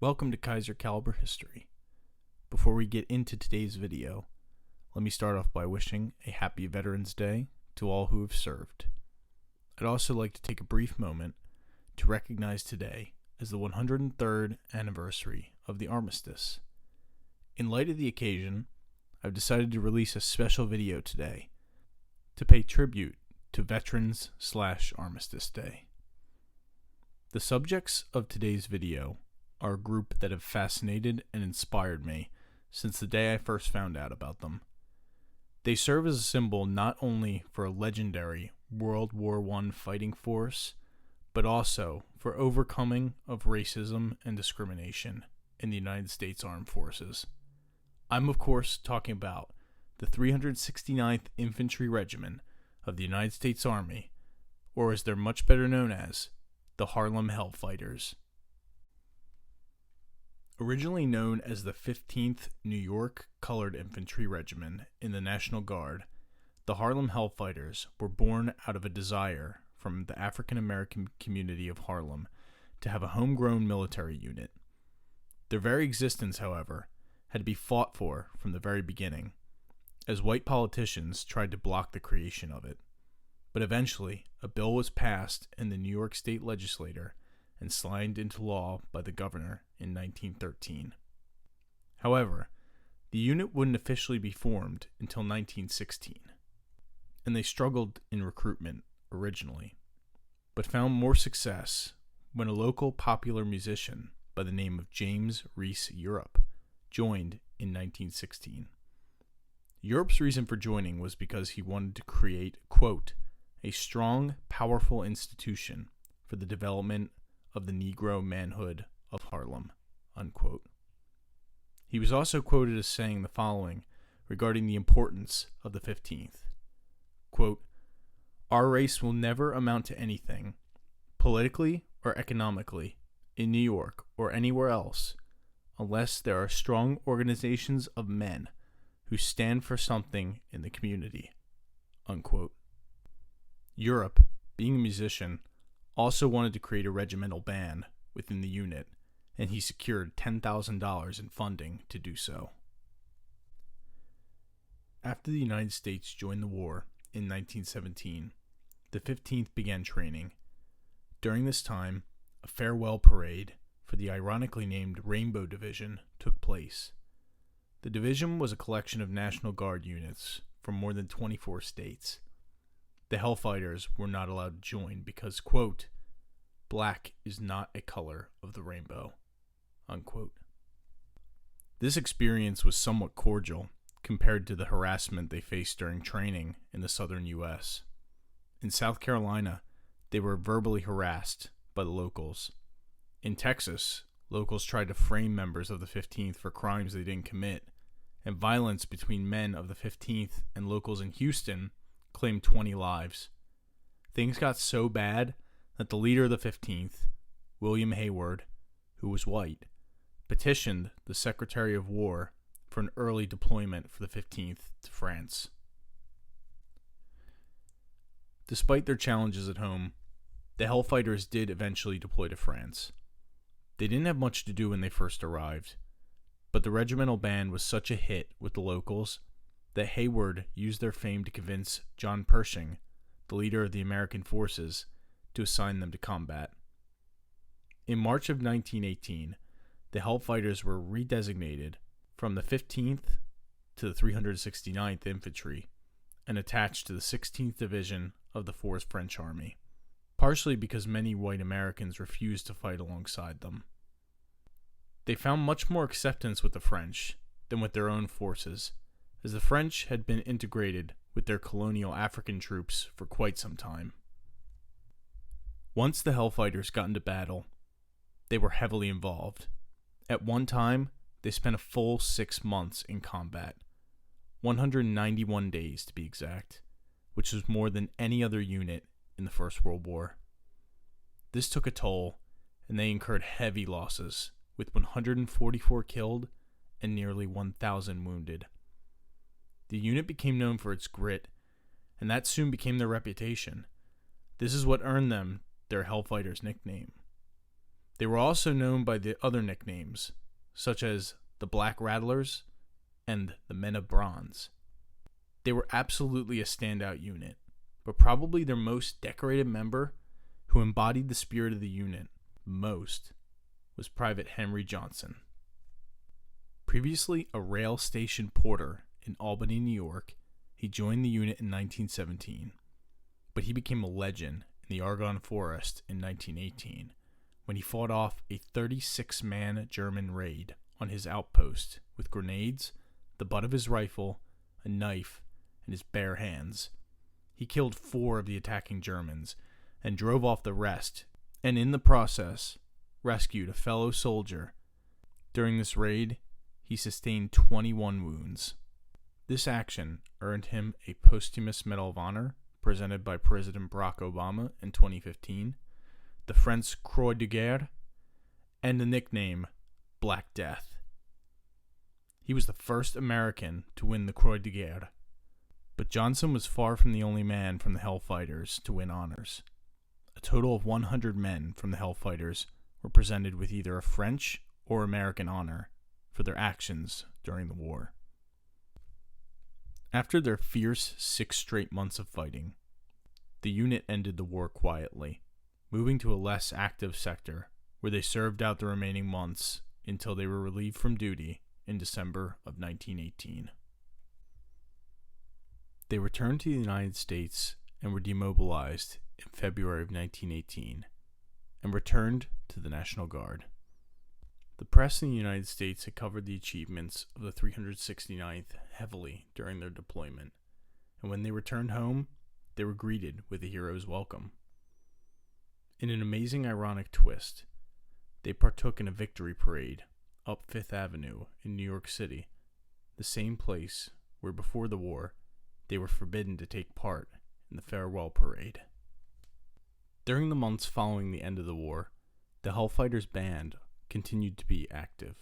Welcome to Kaiser Caliber History. Before we get into today's video, let me start off by wishing a happy Veterans Day to all who have served. I'd also like to take a brief moment to recognize today as the 103rd anniversary of the armistice. In light of the occasion, I've decided to release a special video today to pay tribute to Veterans/Armistice Day. The subjects of today's video are a group that have fascinated and inspired me since the day I first found out about them. They serve as a symbol not only for a legendary World War I fighting force, but also for overcoming of racism and discrimination in the United States Armed Forces. I'm of course talking about the 369th Infantry Regiment of the United States Army, or as they're much better known as, the Harlem Hellfighters. Originally known as the 15th New York Colored Infantry Regiment in the National Guard, the Harlem Hellfighters were born out of a desire from the African American community of Harlem to have a homegrown military unit. Their very existence, however, had to be fought for from the very beginning, as white politicians tried to block the creation of it. But eventually, a bill was passed in the New York State Legislature and signed into law by the governor in 1913. However, the unit wouldn't officially be formed until 1916, and they struggled in recruitment originally, but found more success when a local popular musician by the name of James Reese Europe joined in 1916. Europe's reason for joining was because he wanted to create, quote, a strong, powerful institution for the development of the Negro manhood of Harlem, unquote. He was also quoted as saying the following regarding the importance of the 15th. Quote, our race will never amount to anything, politically or economically, in New York or anywhere else, unless there are strong organizations of men who stand for something in the community, unquote. Europe, being a musician, also wanted to create a regimental band within the unit, and he secured $10,000 in funding to do so. After the United States joined the war in 1917, the 15th began training. During this time, a farewell parade for the ironically named Rainbow Division took place. The division was a collection of National Guard units from more than 24 states. The Hellfighters were not allowed to join because, quote, black is not a color of the rainbow, unquote. This experience was somewhat cordial compared to the harassment they faced during training in the southern U.S. In South Carolina, they were verbally harassed by the locals. In Texas, locals tried to frame members of the 15th for crimes they didn't commit, and violence between men of the 15th and locals in Houston claimed 20 lives. Things got so bad that the leader of the 15th, William Hayward, who was white, petitioned the Secretary of War for an early deployment for the 15th to France. Despite their challenges at home, the Hellfighters did eventually deploy to France. They didn't have much to do when they first arrived, but the regimental band was such a hit with the locals that Hayward used their fame to convince John Pershing, the leader of the American forces, to assign them to combat. In March of 1918, the Hellfighters were redesignated from the 15th to the 369th Infantry and attached to the 16th Division of the 4th French Army, partially because many white Americans refused to fight alongside them. They found much more acceptance with the French than with their own forces, as the French had been integrated with their colonial African troops for quite some time. Once the Hellfighters got into battle, they were heavily involved. At one time, they spent a full 6 months in combat, 191 days to be exact, which was more than any other unit in the First World War. This took a toll, and they incurred heavy losses, with 144 killed and nearly 1,000 wounded. The unit became known for its grit, and that soon became their reputation. This is what earned them their Hellfighters nickname. They were also known by the other nicknames, such as the Black Rattlers and the Men of Bronze. They were absolutely a standout unit, but probably their most decorated member, who embodied the spirit of the unit most, was Private Henry Johnson. Previously a rail station porter in Albany, New York, he joined the unit in 1917, but he became a legend in the Argonne Forest in 1918 when he fought off a 36-man German raid on his outpost with grenades, the butt of his rifle, a knife, and his bare hands. He killed 4 of the attacking Germans and drove off the rest, and in the process rescued a fellow soldier. During this raid, he sustained 21 wounds. This action earned him a posthumous Medal of Honor presented by President Barack Obama in 2015, the French Croix de Guerre, and the nickname Black Death. He was the first American to win the Croix de Guerre, but Johnson was far from the only man from the Hellfighters to win honors. A total of 100 men from the Hellfighters were presented with either a French or American honor for their actions during the war. After their fierce 6 straight months of fighting, the unit ended the war quietly, moving to a less active sector where they served out the remaining months until they were relieved from duty in December of 1918. They returned to the United States and were demobilized in February of 1918 and returned to the National Guard. The press in the United States had covered the achievements of the 369th heavily during their deployment, and when they returned home, they were greeted with a hero's welcome. In an amazing ironic twist, they partook in a victory parade up Fifth Avenue in New York City, the same place where before the war they were forbidden to take part in the farewell parade. During the months following the end of the war, the Hellfighters band continued to be active,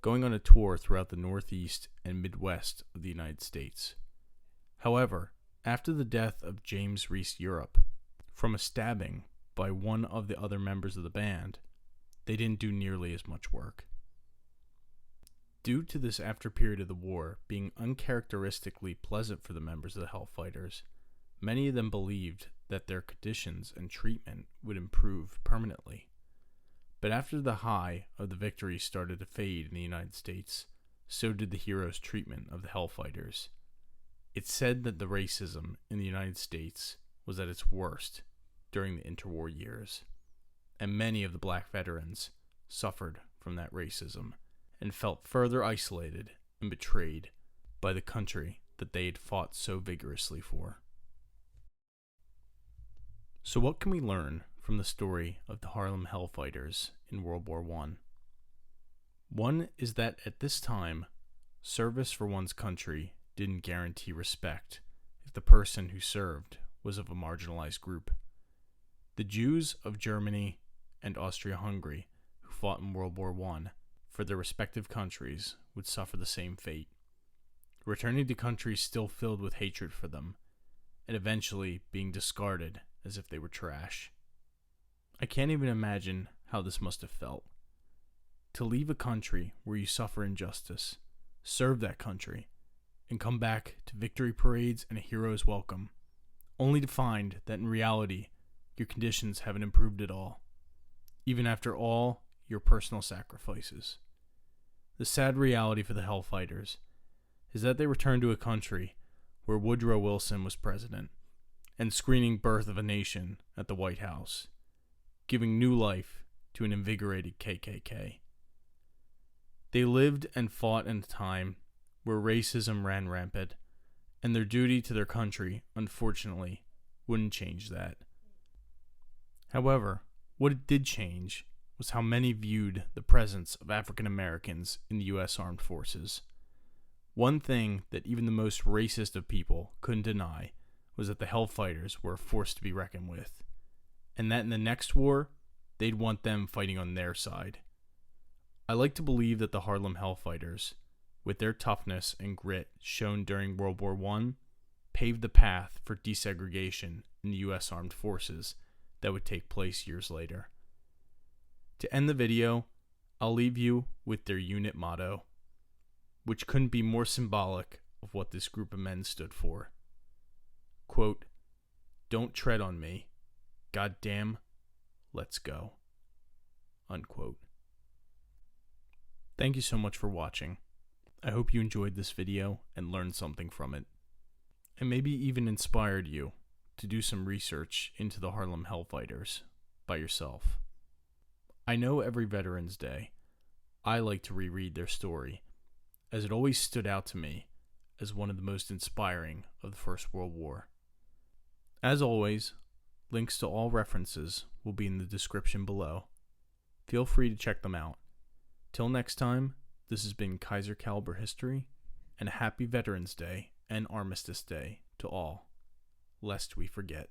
going on a tour throughout the Northeast and Midwest of the United States. However, after the death of James Reese Europe from a stabbing by one of the other members of the band, they didn't do nearly as much work. Due to this after period of the war being uncharacteristically pleasant for the members of the Hellfighters, many of them believed that their conditions and treatment would improve permanently. But after the high of the victory started to fade in the United States, so did the heroes' treatment of the Hellfighters. It's said that the racism in the United States was at its worst during the interwar years, and many of the black veterans suffered from that racism and felt further isolated and betrayed by the country that they had fought so vigorously for. So what can we learn from the story of the Harlem Hellfighters in World War I? One is that at this time, service for one's country didn't guarantee respect if the person who served was of a marginalized group. The Jews of Germany and Austria-Hungary who fought in World War I for their respective countries would suffer the same fate, returning to countries still filled with hatred for them, and eventually being discarded as if they were trash. I can't even imagine how this must have felt. To leave a country where you suffer injustice, serve that country, and come back to victory parades and a hero's welcome, only to find that in reality, your conditions haven't improved at all, even after all your personal sacrifices. The sad reality for the Hellfighters is that they returned to a country where Woodrow Wilson was president and screening Birth of a Nation at the White House, giving new life to an invigorated KKK. They lived and fought in a time where racism ran rampant, and their duty to their country, unfortunately, wouldn't change that. However, what it did change was how many viewed the presence of African Americans in the U.S. Armed Forces. One thing that even the most racist of people couldn't deny was that the Hellfighters were a force to be reckoned with, and that in the next war, they'd want them fighting on their side. I like to believe that the Harlem Hellfighters, with their toughness and grit shown during World War I, paved the path for desegregation in the U.S. Armed Forces that would take place years later. To end the video, I'll leave you with their unit motto, which couldn't be more symbolic of what this group of men stood for. Quote, "Don't tread on me. Goddamn, let's go." Unquote. Thank you so much for watching. I hope you enjoyed this video and learned something from it, and maybe even inspired you to do some research into the Harlem Hellfighters by yourself. I know every Veterans Day, I like to reread their story, as it always stood out to me as one of the most inspiring of the First World War. As always, links to all references will be in the description below. Feel free to check them out. Till next time, this has been Kaiser Caliber History, and a happy Veterans Day and Armistice Day to all, lest we forget.